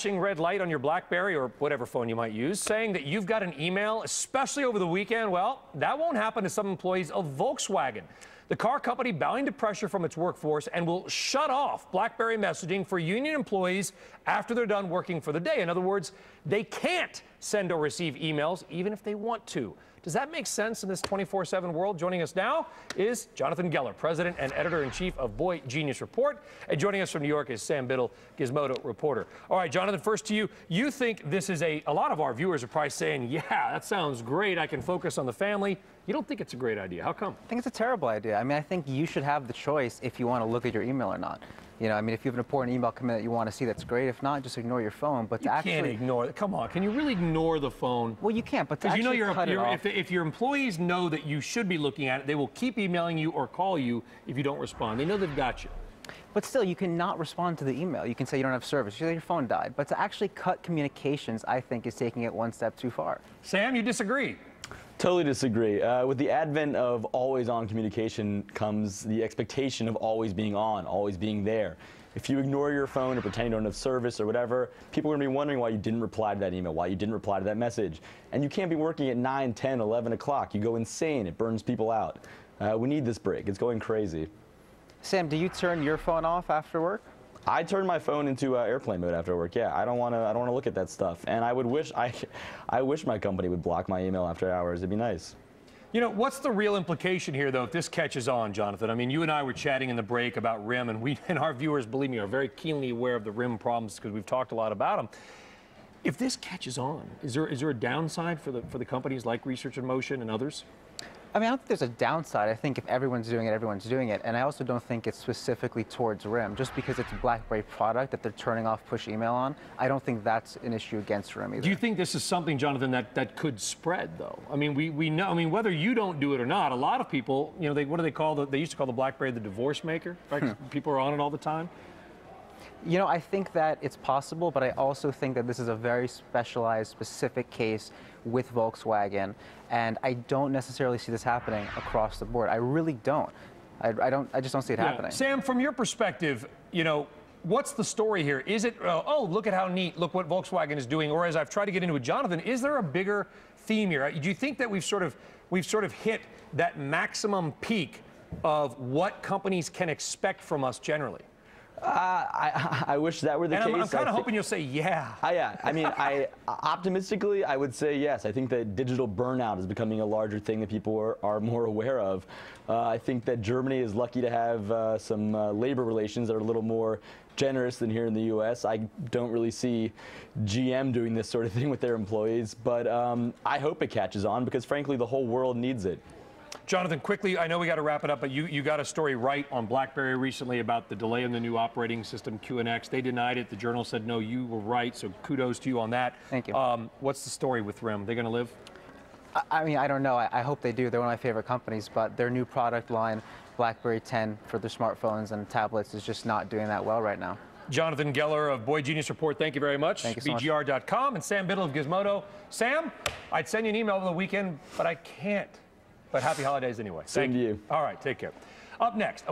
Red light on your BlackBerry or whatever phone you might use, saying that you've got an email, especially over the weekend. Well, that won't happen to some employees of Volkswagen. The car company bowing to pressure from its workforce and will shut off BlackBerry messaging for union employees after they're done working for the day. In other words, they can't send or receive emails even if they want to. Does that make sense in this 24/7 world? Joining us now is Jonathan Geller, president and editor-in-chief of Boy Genius Report. And joining us from New York is Sam Biddle, Gizmodo reporter. All right, Jonathan, first to you. You think this is a lot of our viewers are probably saying, yeah, that sounds great. I can focus on the family. You don't think it's a great idea. How come? I think it's a terrible idea. I mean, I think you should have the choice if you want to look at your email or not. You know, I mean, if you have an important email come in that you want to see, that's great. If not, just ignore your phone. But you can't ignore it. Come on, can you really ignore the phone? Well, you can't, but to actually cut it off. If your employees know that you should be looking at it, they will keep emailing you or call you if you don't respond. They know they've got you. But still, you cannot respond to the email. You can say you don't have service. You say your phone died. But to actually cut communications, I think, is taking it one step too far. Sam, you disagree? Totally disagree. With the advent of always-on communication comes the expectation of always being on, always being there. If you ignore your phone or pretend you don't have service or whatever, people are going to be wondering why you didn't reply to that email, why you didn't reply to that message. And you can't be working at 9, 10, 11 o'clock. You go insane. It burns people out. We need this break. It's going crazy. Sam, do you turn your phone off after work? I turn my phone into airplane mode after work. Yeah, I don't want to look at that stuff. And I wish my company would block my email after hours. It'd be nice. You know, what's the real implication here, though, if this catches on, Jonathan? I mean, you and I were chatting in the break about RIM, and our viewers, believe me, are very keenly aware of the RIM problems because we've talked a lot about them. If this catches on, is there a downside for the companies like Research in Motion and others? I mean, I don't think there's a downside. I think if everyone's doing it, everyone's doing it. And I also don't think it's specifically towards RIM. Just because it's a BlackBerry product that they're turning off push email on, I don't think that's an issue against RIM either. Do you think this is something, Jonathan, that could spread, though? I mean, we know, I mean, whether you don't do it or not, a lot of people, you know, what do they call they used to call the BlackBerry the divorce maker, right? People are on it all the time. You know, I think that it's possible, but I also think that this is a very specialized, specific case with Volkswagen, and I don't necessarily see this happening across the board. I really don't. I just don't see it happening. Sam, from your perspective, you know, what's the story here? Is it, oh, look at how neat, look what Volkswagen is doing, or as I've tried to get into with Jonathan, is there a bigger theme here? Do you think that we've sort of hit that maximum peak of what companies can expect from us generally? I wish that were the case. I'm kind of hoping you'll say yeah. Yeah. I mean, optimistically, I would say yes. I think that digital burnout is becoming a larger thing that people are more aware of. I think that Germany is lucky to have some labor relations that are a little more generous than here in the U.S. I don't really see GM doing this sort of thing with their employees, but I hope it catches on because, frankly, the whole world needs it. Jonathan, quickly, I know we got to wrap it up, but you got a story right on BlackBerry recently about the delay in the new operating system, QNX. They denied it. The Journal said, no, you were right, so kudos to you on that. Thank you. What's the story with RIM? They going to live? I mean, I don't know. I hope they do. They're one of my favorite companies, but their new product line, BlackBerry 10 for their smartphones and tablets, is just not doing that well right now. Jonathan Geller of Boy Genius Report, thank you very much. Thank you so much. BGR.com, and Sam Biddle of Gizmodo. Sam, I'd send you an email over the weekend, but I can't. But happy holidays anyway. Same to you. All right, take care. Up next,